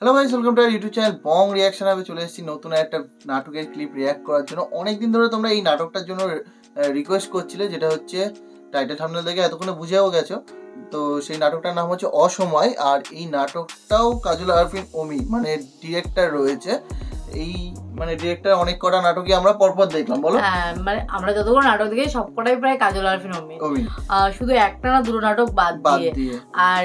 Hello guys, welcome to our YouTube channel Bong reaction. আমি চলে এসেছি নতুন একটা নাটকের ক্লিপ রিয়াক্ট করার জন্য। অনেকদিন ধরে তোমরা এই নাটকটার জন্য রিকোয়েস্ট করছিলে, যেটা হচ্ছে টাইটেল থাম্বনেল দেখে এতক্ষণে বুঝেও গেছো। তো সেই নাটকটার নাম হচ্ছে অসময়। আর এই নাটকটাও কাজল আরফিন ওমি মানে ডিরেক্টর রয়েছে। এই মানে ডিরেক্টর অনেক কটা নাটকই আমরা পরপর দেখলাম, বলো। মানে আমরা যতগুলো নাটক দেখি সবকটাই প্রায় কাজল আরফিন ওমি, শুধু একটা না দুটো নাটক বাদ দিয়ে। আর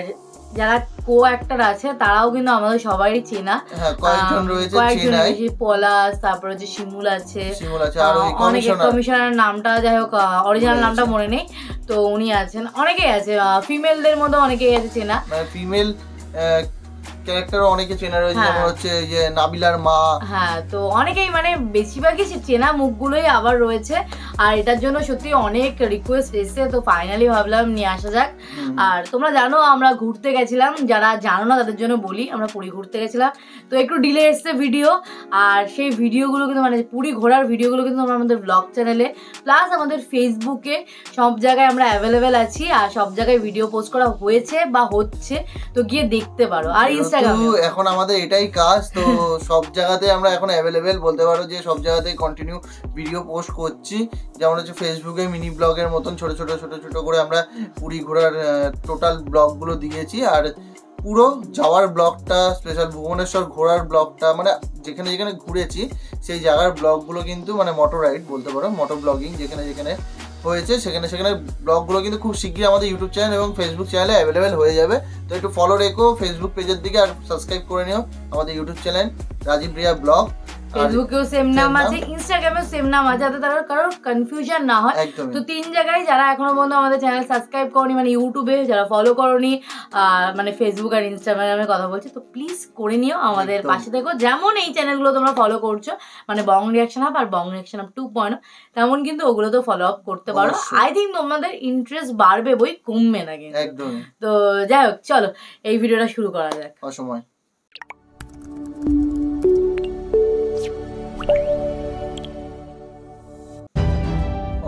যারা কো অ্যাক্টর আছে তারাও কিন্তু আমাদের সবারই চেনা। কয়েকজন রয়েছে, পলাশ, তারপর হচ্ছে শিমুল আছে, অনেকে কমিশনার নামটা যাই হোক অরিজিনাল নামটা মনে নেই, তো উনি আছেন। অনেকেই আছে, ফিমেলদের মধ্যে অনেকেই আছে চেনা, ফিমেল ক্যারেক্টারও অনেকে চেনা রয়েছে, যেমন হচ্ছে যে নাবিলার মা। হ্যাঁ, তো অনেকেই মানে বেশিরভাগই চেনা মুখগুলোই আবার রয়েছে। আর এটার জন্য সত্যি অনেক রিকোয়েস্ট এসেছে, তো ফাইনালি ভাবলাম নিয়ে আসা যাক। আর তোমরা জানো আমরা ঘুরতে গেছিলাম, যারা জানো না তাদের জন্য বলি, আমরা পুরী ঘুরতে গেছিলাম, তো একটু ডিলে এসছে ভিডিও। আর সেই ভিডিওগুলো কিন্তু মানে পুরী ঘোরার ভিডিওগুলো কিন্তু আমরা আমাদের ব্লগ চ্যানেলে প্লাস আমাদের ফেসবুকে সব জায়গায় আমরা অ্যাভেলেবেল আছি। আর সব জায়গায় ভিডিও পোস্ট করা হয়েছে বা হচ্ছে, তো গিয়ে দেখতে পারো। আর এখন আমাদের এটাই কাজ, তো সব জায়গাতে আমরা এখন অ্যাভেলেবেল বলতে পারো যে সব জায়গাতেই কন্টিনিউ ভিডিও পোস্ট করছি। যেমন হচ্ছে ফেসবুকে মিনি ব্লগের মতন ছোট ছোট করে আমরা পুরী ঘোরার টোটাল ব্লগগুলো দিয়েছি। আর পুরো যাওয়ার ব্লগটা, স্পেশাল ভুবনেশ্বর ঘোরার ব্লগটা, মানে যেখানে যেখানে ঘুরেছি সেই জায়গার ব্লগগুলো কিন্তু মানে মোটর রাইড বলতে পারো, মোটর ব্লগিং যেখানে যেখানে হয়েছে সেখানে সেখানে ব্লগগুলো কিন্তু খুব শীঘ্রই আমাদের ইউটিউব চ্যানেল এবং ফেসবুক চ্যানেলে অ্যাভেলেবেল হয়ে যাবে। তো একটু ফলো রেখো ফেসবুক পেজের দিকে, আর সাবস্ক্রাইব করে নিও আমাদের YouTube channel Rajib Riya blog. ফেসবুকেও সেম নাম আছে, ইনস্টাগ্রামেও সেম নাম আছে, যাতে তার কারোর কনফিউশন না হয়। তো 3 জায়গায় যারা এখনো পর্যন্ত আমাদের চ্যানেল সাবস্ক্রাইব করনি, মানে ইউটিউবে যারা ফলো করনি, মানে ফেসবুক আর ইনস্টাগ্রামে কথা বলছি, তো প্লিজ করে নিও, আমাদের পাশে দেখো। যেমন এই চ্যানেলগুলো তোমরা ফলো করছো, মানে বং রিয়াকশন আপ আর বং রিয়াকশন আপ 2.0, তেমন কিন্তু ওগুলো তো ফলো আপ করতে পারো। আই থিঙ্ক তোমাদের ইন্টারেস্ট বাড়বে, বই কমবে না কিন্তু একদম। তো যাই হোক, চলো এই ভিডিওটা শুরু করা যাক। অসময়।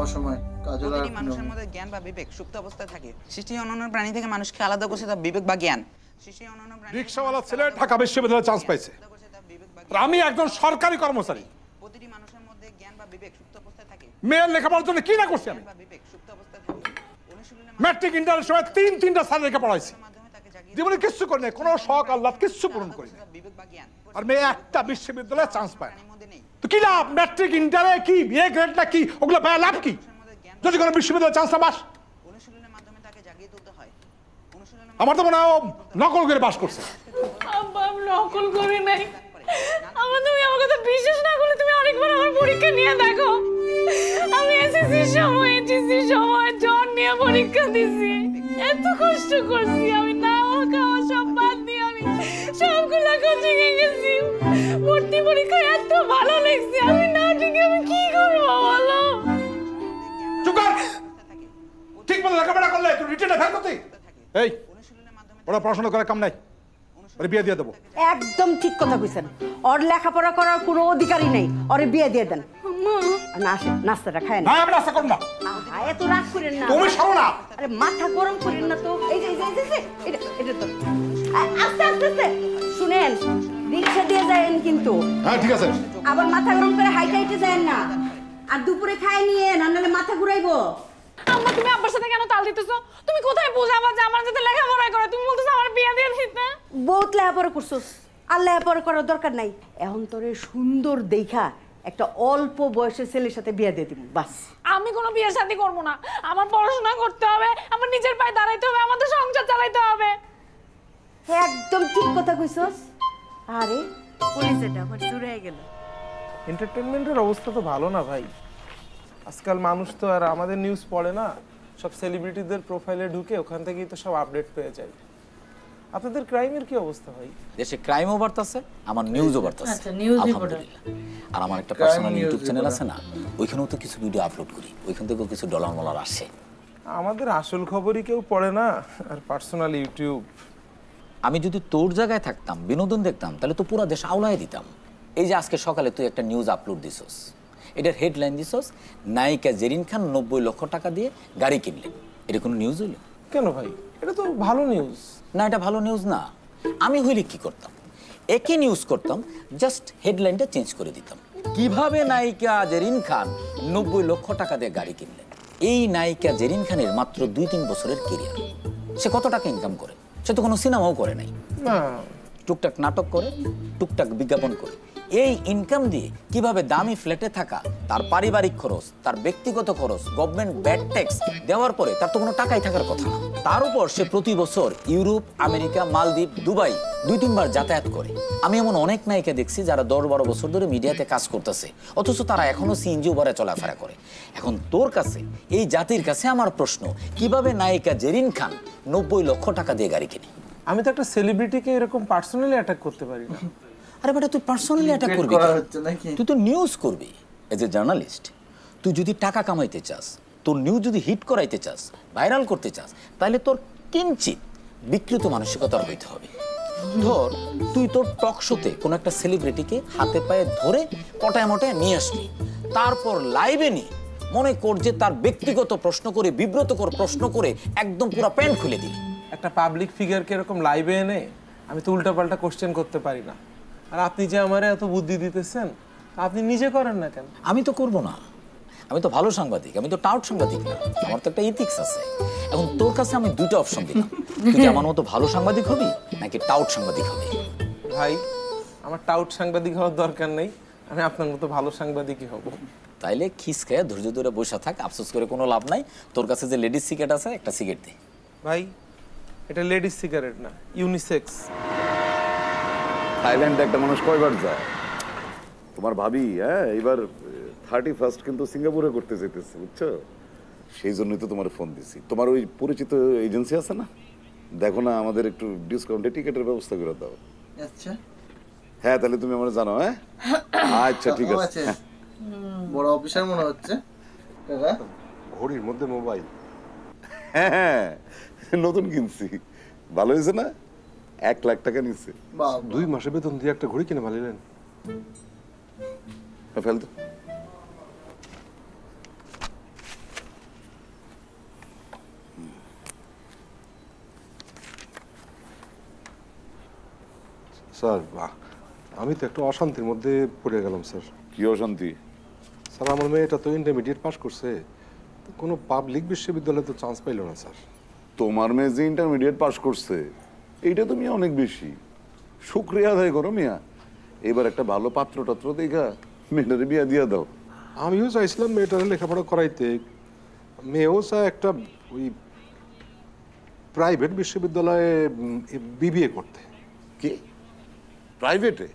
অসময় কাজল আর মানুষের মধ্যে জ্ঞান বা বিবেক সুপ্ত অবস্থায় থাকে। সৃষ্টি অন্যান্য প্রাণী থেকে মানুষকে আলাদা করছে তার বিবেক বা জ্ঞান। সৃষ্টি অন্যান্য প্রাণী রিকশাওয়ালা ছেলে ঢাকা বিশ্ববিদ্যালয়ে চান্স পাইছে, আমি একজন সরকারি কর্মচারী। প্রতিটি মানুষের মধ্যে জ্ঞান বা বিবেক সুপ্ত অবস্থায় থাকে। মেয়ের লেখাপড়ার জন্য কি না করছি আমি। বিবেক সুপ্ত অবস্থায় থাকে। ম্যাট্রিক ইন্টারের সময় 3টা স্যার লেখা পড়াইছি, জীবনে কিচ্ছু করি না, কোনো শখ আহ্লাদ কিচ্ছু পূরণ করি না। আর মেয়ে একটা বিশ্ববিদ্যালয়ে চান্স পায় না, তো কি লাভ? ম্যাট্রিক ইন্টারে কি এ গ্রেড না কি, ওগুলো পায় লাভ কি যদি কোনো বিশ্ববিদ্যালয়ে চান্স না পাস? আমার তো মনে হয় নকল করে পাস করছে। নকল করে নাই, তুমি আমার কথা বিশ্বাস না করলে তুমি আরেকবার আমার পরীক্ষা নিয়ে দেখো। আমি এসএসসির সময় জ্বর নিয়ে পরীক্ষা দিছি, এত কষ্ট করছি, আমি না খাওয়া সব বাদ দিয়ে আমি সবগুলা কোচিংয়ে গেছি। ভর্তি পরীক্ষা এত ভালো লাগছে, আমি না ঠিক আমি কি করবো বলো? ঠিক মতো লেখাপড়া করলে তুই রিটেনে ফেল করতে। এই ওরা পড়াশোনা করার কাম নাই, ওরে বিয়ে দিয়ে দেবো। একদম ঠিক কথা কইছেন, ওর লেখাপড়া করার কোনো অধিকারই নেই, ওরে বিয়ে দিয়ে দেন। না আসে নাস্তাটা খায় না। আমি নাস্তা করব না। এত রাগ করেন না, তুমি সরো না। আরে মাথা গরম করেন না তো। এই যে এটা তো আস্তে আস্তে শুনেন, রিক্সা দিয়ে যায়েন কিন্তু। হ্যাঁ ঠিক আছে। আবার মাথা গরম করে হাইটে যায়েন না, আর দুপুরে খায় নিয়ে না, নাহলে মাথা ঘুরাইবো। আম্মা, তুমি আব্বার সাথে কেন তাল দিতেছো? তুমি কোথায় বোঝাবা যে আমার সাথে লেখাপড়া করে? তুমি বলতেছো আমার বিয়ে দিয়ে দিতে। বহুত লেখাপড়া করছস, আর লেখাপড়া করার দরকার নাই। এখন তোরে সুন্দর দেখা একটা অল্প বয়সের ছেলের সাথে বিয়ে দিয়ে দিব, বাস। আমি কোনো বিয়ে শাদী করবো না, আমার পড়াশোনা করতে হবে, আমার নিজের পায়ে দাঁড়াইতে হবে, আমাদের সংসার চালাইতে হবে। একদম ঠিক কথা কইছস। আরে পুলিশটা আমার চুরে গেল। এন্টারটেইনমেন্টের অবস্থা তো ভালো না ভাই। আজকাল মানুষ তো আর আমাদের নিউজ পড়ে না, সব সেলিব্রিটিদের প্রোফাইলে ঢুকে ওখান থেকেই তো সব আপডেট পেয়ে যায়। আপনাদের ক্রাইমের কি অবস্থা ভাই? দেশে ক্রাইমও বাড়তাছে, আমার নিউজও বাড়তাছে। আচ্ছা, নিউজ রিপোর্টার। আর আমার একটা পার্সোনাল ইউটিউব চ্যানেল আছে না, ওইখানেও তো কিছু ভিডিও আপলোড করি, ওইখান থেকেও কিছু ডলার আসে। আমাদের আসল খবরই কেউ পড়ে না, আর পার্সোনাল ইউটিউব। আমি যদি তোর জায়গায় থাকতাম, বিনোদন দেখতাম, তাহলে তো পুরো দেশ আওলায় দিতাম। এই যে আজকে সকালে তুই একটা নিউজ আপলোড দিছস, এটার হেডলাইন দিছস নায়িকা জেরিন খান 90 লক্ষ টাকা দিয়ে গাড়ি কিনলেন। এটা কোনো নিউজ হইল? কেন ভাই, এটা তো ভালো নিউজ। না, এটা ভালো নিউজ না। আমি হইলে কি করতাম? একই নিউজ করতাম, জাস্ট হেডলাইনটা চেঞ্জ করে দিতাম। কিভাবে নায়িকা জেরিন খান 90 লক্ষ টাকা দিয়ে গাড়ি কিনলেন। এই নায়িকা জেরিন খানের মাত্র 2-3 বছরের কেরিয়ার। সে কত টাকা ইনকাম করে? সে তো কোনো সিনেমাও করে নাই, না টুকটাক নাটক করে, টুকটাক বিজ্ঞাপন করে। এই ইনকাম দিয়ে কিভাবে দামি ফ্ল্যাটে থাকা, তার পারিবারিক খরচ, তার ব্যক্তিগত খরচ, গভর্নমেন্ট ব্যাড ট্যাক্স দেওয়ার পরে তার তো কোনো টাকাই থাকার কথা না। তার উপর সে প্রতি বছর ইউরোপ, আমেরিকা, মালদ্বীপ, দুবাই 2-3 বার যাতায়াত করে। আমি এমন অনেক নায়িকা দেখছি যারা 10-12 বছর ধরে মিডিয়াতে কাজ করতেছে, অথচ তারা এখনো সিএনজি উবারে চলাফেরা করে। এখন তোর কাছে, এই জাতির কাছে আমার প্রশ্ন, কিভাবে নায়িকা জেরিন খান 90 লক্ষ টাকা দিয়ে গাড়ি কিনে? আমি তো একটা সেলিব্রিটিকে এরকম পার্সোনালি অ্যাটাক করতে পারি না। আরে বেটা, তুই পার্সোনালি অ্যাটাক করবি করা কেন? হচ্ছে নাকি? তুই তো নিউজ করবি এজ এ জার্নালিস্ট। তুই যদি টাকা কামাইতে চাস, তোর নিউজ যদি হিট করাইতে চাস, ভাইরাল করতে চাস, তাহলে তোর কিঞ্চিত বিকৃত মানসিকতার হইতে হবে। ধর, তুই তোর টক শোতে কোনো একটা সেলিব্রিটিকে হাতে পায়ে ধরে পটায় মটায় নিয়ে আসলি, তারপর লাইভে নিয়ে মনে কর যে তার ব্যক্তিগত প্রশ্ন করে, বিব্রতকর প্রশ্ন করে একদম পুরো প্যান্ট খুলে দিলি। একটা পাবলিক ফিগারকে এরকম লাইভে এনে আমি তো উল্টাপাল্টা কোশ্চেন করতে পারি না। আর আপনি যে আমারে এত বুদ্ধি দিতেছেন, আপনি নিজে করেন না কেন? আমি তো করবো না, আমি তো ভালো সাংবাদিক, আমি তো টাউট সাংবাদিক না, আমার তো একটা ইথিক্স আছে। এখন তোর কাছে আমি 2টা অপশন দিলাম, তুই কি আমার মতো ভালো সাংবাদিক হবি নাকি টাউট সাংবাদিক হবি? ভাই, আমার টাউট সাংবাদিক হওয়ার দরকার নেই, আমি আপনার মতো ভালো সাংবাদিকই হব। তাইলে খিসকায় ধৈর্য ধরে বসে থাক, আফসোস করে কোনো লাভ নাই। তোর কাছে যে লেডিস সিগারেট আছে, একটা সিগারেট দে। ভাই, এটা লেডিস সিগারেট না, ইউনিসেক্স। থাইল্যান্ডে একটা মানুষ কয়বার যায়? তোমার ভাবি এবার 31st কিন্তু সিঙ্গাপুরে করতে যেতেছে, বুঝছো? সেই জন্যই তো তোমার ফোন দিছি। তোমার ওই পরিচিত এজেন্সি আছে না, দেখো না আমাদের একটু ডিসকাউন্টে টিকেটের ব্যবস্থা করে দাও। আচ্ছা, হ্যাঁ, তাহলে তুমি আমার জানো। আচ্ছা, ঠিক আছে। বড় অফিসার মনে হচ্ছে কাকা। ঘড়ির মধ্যে মোবাইল। হ্যাঁ, নতুন কিনছি, ভালো হয়েছে না? 1 লাখ টাকা নিচ্ছে। 2 মাসে বেতন দিয়ে একটা ঘড়ি কিনে ফেলিলেন। ফেল তো। স্যার, আমি তো একটা অশান্তির মধ্যে পড়ে গেলাম স্যার। কি অশান্তি? স্যার, আমার মেয়েটা তো ইন্টারমিডিয়েট পাস করছে, কোনো পাবলিক বিশ্ববিদ্যালয়ে তো চান্স পাইল না স্যার। তোমার মেয়ে যে ইন্টারমিডিয়েট পাস করছে, এইটা তো মিয়া অনেক বেশি। শুক্রিয়া আদায় করো মিয়া। এবার একটা ভালো পাত্র টাত্র দেখা মেয়েটারে বিয়া দিয়া দাও। আমিও চাইছিলাম মেয়েটারে লেখাপড়া করাইতে, মেয়েও চায় একটা ওই প্রাইভেট বিশ্ববিদ্যালয়ে বিবিএ করতে। কি প্রাইভেটে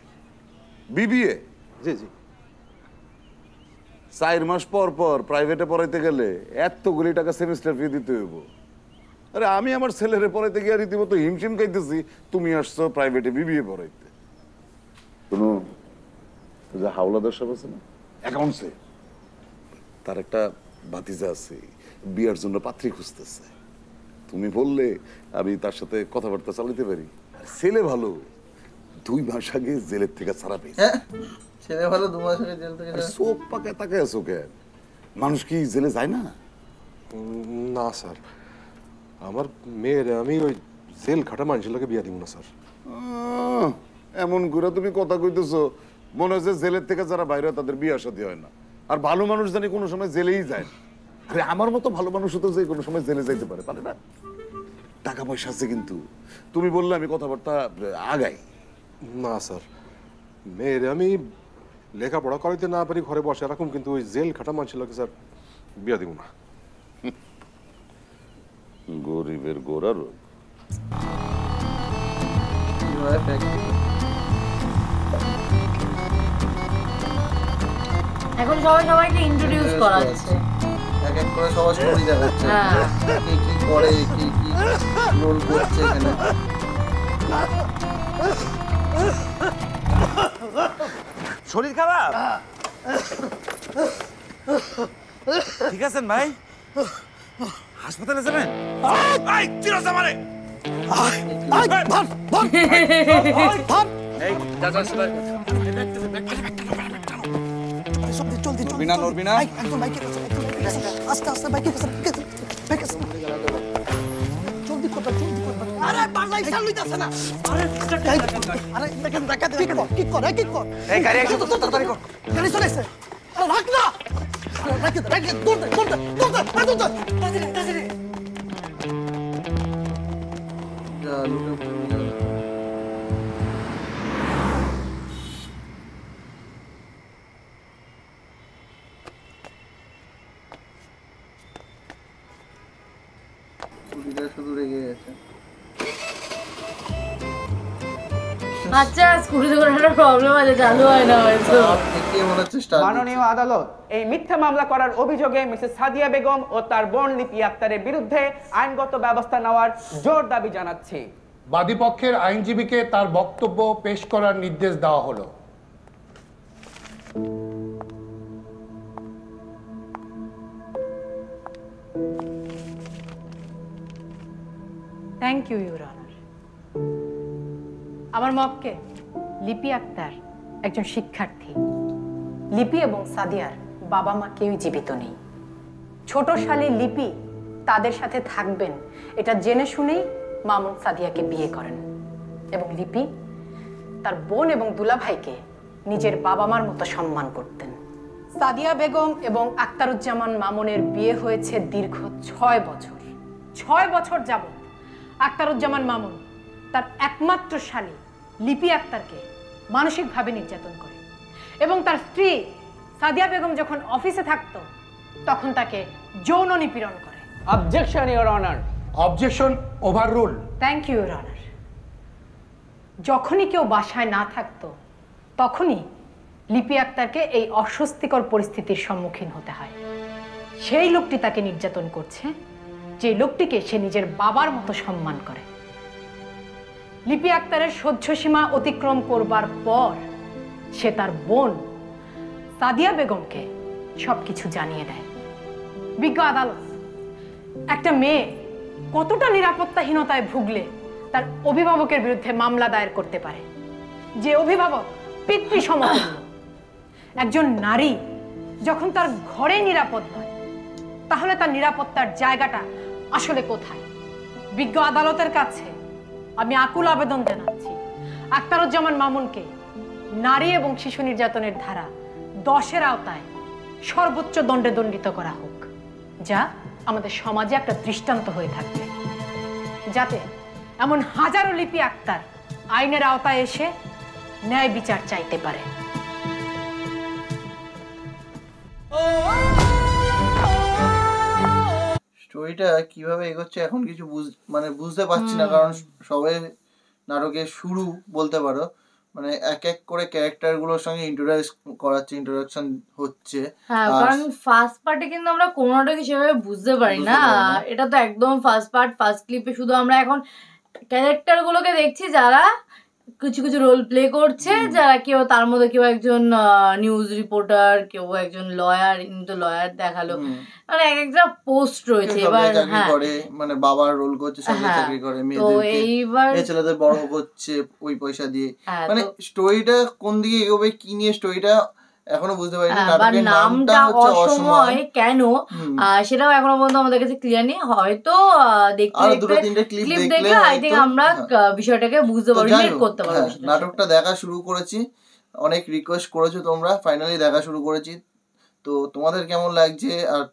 বিবিএ? জি জি। 4 মাস পর পর প্রাইভেটে পড়াইতে গেলে এতগুলি টাকা সেমিস্টার ফি দিতে হইব। আরে আমি আমার ছেলেরে পড়াইতে গিয়ে রীতিমতো হিমশিম খাইতেছি, তুমি আসছো প্রাইভেটে বিবিএ পড়াইতে। কোনো যে হাওলাদার সাহেব আছে না অ্যাকাউন্টসে, তার একটা ভাতিজা আছে, বিয়ার জন্য পাত্রী খুঁজতেছে। তুমি বললে আমি তার সাথে কথাবার্তা চালাতে পারি। ছেলে ভালো, 2 মাস আগে জেলের থেকে ছাড়া পেয়েছে। ছেলে ভালো, 2 মাস আগে জেল থেকে। চোখ পাকায় তাকে আছো কেন? মানুষ কি জেলে যায় না? না স্যার, আমার মেয়ের আমি ওই জেল খাটা মানুষের বিয়া দিব না স্যার। এমন করে তুমি কথা কইতেছো, মনে হচ্ছে জেলের থেকে যারা বাইরে তাদের বিয়ে শাদী হয় না। আর ভালো মানুষ জানি কোনো সময় জেলেই যায় না। আরে আমার মতো ভালো মানুষ তো যে কোনো সময় জেলে যাইতে পারে, পারে না? টাকা পয়সা আছে, কিন্তু তুমি বললে আমি কথাবার্তা আগাই। না স্যার, মেয়ের আমি লেখাপড়া করাইতে না পারি, ঘরে বসে রাখুন, কিন্তু ওই জেল খাটা মানুষের লোকে স্যার বিয়া দিব না। গরিবের গোড়া রোগ। এখন সবাই সবাইকে ইন্ট্রোডিউস করাচ্ছে, এক এক করে সবার স্টোরি দেখাচ্ছে, কে কি করে, কি কি রোল করছে এখানে। শরীর খারাপ? ঠিক আছেন ভাই? হাসপাতালে যাবেন? আরে লাইসেন্স লইতাছ না আরে দেখেন ধাক্কা দে কি কর এই গাড়ি একটু তাড়াতাড়ি কর গাড়ি চলেছে আরে রাখ না রাখ দৌড় দে তাড়াতাড়ি শুধু রেগে গেছে আচ্ছা স্কুটিতে করে একটা প্রবলেম আছে, চালু হয় না হয়তো। মাননীয় আদালত এই মিথ্যা মামলা করার অভিযোগে মিসেস সাদিয়া বেগম ও তার বোন লিপি আক্তারের বিরুদ্ধে আইনগত ব্যবস্থা নেওয়ার জোর দাবি জানাচ্ছে। বাদীপক্ষের আইনজীবীকে তার বক্তব্য পেশ করার নির্দেশ দেওয়া হলো। Thank you your honour. আমার মক্কে লিপি আক্তার একজন শিক্ষার্থী। লিপি এবং সাদিয়ার বাবা মা কেউই জীবিত নেই। ছোট শালী লিপি তাদের সাথে থাকবেন এটা জেনে শুনেই মামুন সাদিয়াকে বিয়ে করেন এবং লিপি তার বোন এবং দুলাভাইকে নিজের বাবা মার মতো সম্মান করতেন। সাদিয়া বেগম এবং আক্তারুজ্জামান মামুনের বিয়ে হয়েছে দীর্ঘ 6 বছর। 6 বছর যাবত আক্তারুজ্জামান মামুন তার একমাত্র শালী লিপি আক্তারকে মানসিকভাবে নির্যাতন করে এবং তার স্ত্রী সাদিয়া বেগম যখন অফিসে থাকতো তখন তাকে যৌন নিপীড়ন করে। Objection your honour. Objection overrule. Thank you your honour. যখনই কেউ বাসায় না থাকতো তখনই লিপি আক্তারকে এই অস্বস্তিকর পরিস্থিতির সম্মুখীন হতে হয়। সেই লোকটি তাকে নির্যাতন করছে, যে লোকটিকে সে নিজের বাবার মতো সম্মান করে। লিপি আক্তারের সহ্য সীমা অতিক্রম করবার পর সে তার বোন সাদিয়া বেগমকে সবকিছু জানিয়ে দেয়। বিজ্ঞ আদালত, একটা মেয়ে কতটা নিরাপত্তাহীনতায় ভুগলে তার অভিভাবকের বিরুদ্ধে মামলা দায়ের করতে পারে, যে অভিভাবক পিতৃ সমতুল্য। একজন নারী যখন তার ঘরে নিরাপদ নয় তাহলে তার নিরাপত্তার জায়গাটা আসলে কোথায়? বিজ্ঞ আদালতের কাছে আমি আকুল আবেদন জানাচ্ছি আক্তারুজ্জামান মামুনকে নারী এবং শিশু নির্যাতনের ধারা 10-এর আওতায় সর্বোচ্চ দণ্ডে দণ্ডিত করা হোক, যা আমাদের সমাজে একটা দৃষ্টান্ত হয়ে থাকবে, যাতে এমন হাজারো লিপি আক্তার আইনের আওতায় এসে ন্যায় বিচার চাইতে পারে। স্টোরিটা কিভাবে এগোচ্ছে এখন কিছু বুঝতে পারছি না, কারণ সবে নাটকের শুরু বলতে পারো, মানে এক এক করে ক্যারেক্টার গুলোর সঙ্গে ইন্ট্রোডাকশন হচ্ছে। হ্যাঁ, কারণ ফার্স্ট পার্টে কিন্তু আমরা কোনোটাকে সেভাবে বুঝতে পারি না। এটা তো একদম ফার্স্ট পার্ট, ফার্স্ট ক্লিপে শুধু আমরা এখন ক্যারেক্টার গুলোকে দেখছি যারা কিছু কিছু রোল প্লে করছে, যারা কেউ তার মধ্যে কেউ একজন নিউজ রিপোর্টার, কেউ একজন লয়ার, কিন্তু লয়ার দেখালো, মানে এক একটা পোস্ট রয়েছে। এবার হ্যাঁ মানে বাবার রোল করছে, সবাই চাকরি করে, মেয়ে ছেলেদের বড় করছে ওই পয়সা দিয়ে। মানে স্টোরিটা কোন দিকে এগোবে, কি নিয়ে স্টোরিটা এখনো বুঝতে পারিনি। নাটকের নামটা হচ্ছে অসময় কেন, সেটাও এখনো পর্যন্ত আমাদের কাছে ক্লিয়ার নেই। হয়তো দেখতে ক্লিপ দেখলে আই থিংক আমরা বিষয়টাকে বুঝতে পারবো, রিলেট করতে পারবো। নাটকটা দেখা শুরু করেছি, অনেক রিকোয়েস্ট করেছো তোমরা, ফাইনালি দেখা শুরু করেছি। তো তোমাদের কেমন লাগছে, আর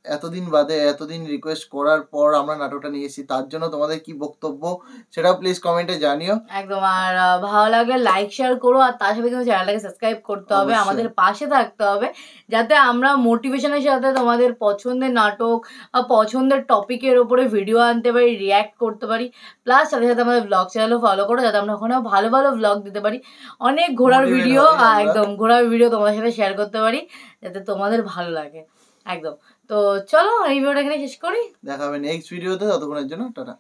এতদিন বাদে এতদিন রিকোয়েস্ট করার পর আমরা নাটকটা নিয়েছি, তার জন্য তোমাদের কি বক্তব্য সেটাও প্লিজ কমেন্টে জানিও একদম। আর ভালো লাগলে লাইক শেয়ার করো, আর তার সাথে কিন্তু চ্যানেলটাকে সাবস্ক্রাইব করতে হবে, আমাদের পাশে থাকতে হবে, যাতে আমরা মোটিভেশনের সাথে তোমাদের পছন্দের নাটক বা পছন্দের টপিকের ওপরে ভিডিও আনতে পারি, রিয়্যাক্ট করতে পারি। প্লাস সাথে সাথে আমাদের ব্লগ চ্যানেলও ফলো করো, যাতে আমরা ওখানেও ভালো ভালো ব্লগ দিতে পারি, অনেক ঘোরার ভিডিও, একদম ঘোরার ভিডিও তোমাদের সাথে শেয়ার করতে পারি, যাতে তোমাদের ভালো লাগে একদম। তো চলো এই ভিডিওটা এখানে শেষ করি, দেখা হবে নেক্সট ভিডিওতে, ততক্ষণের জন্য টাটা।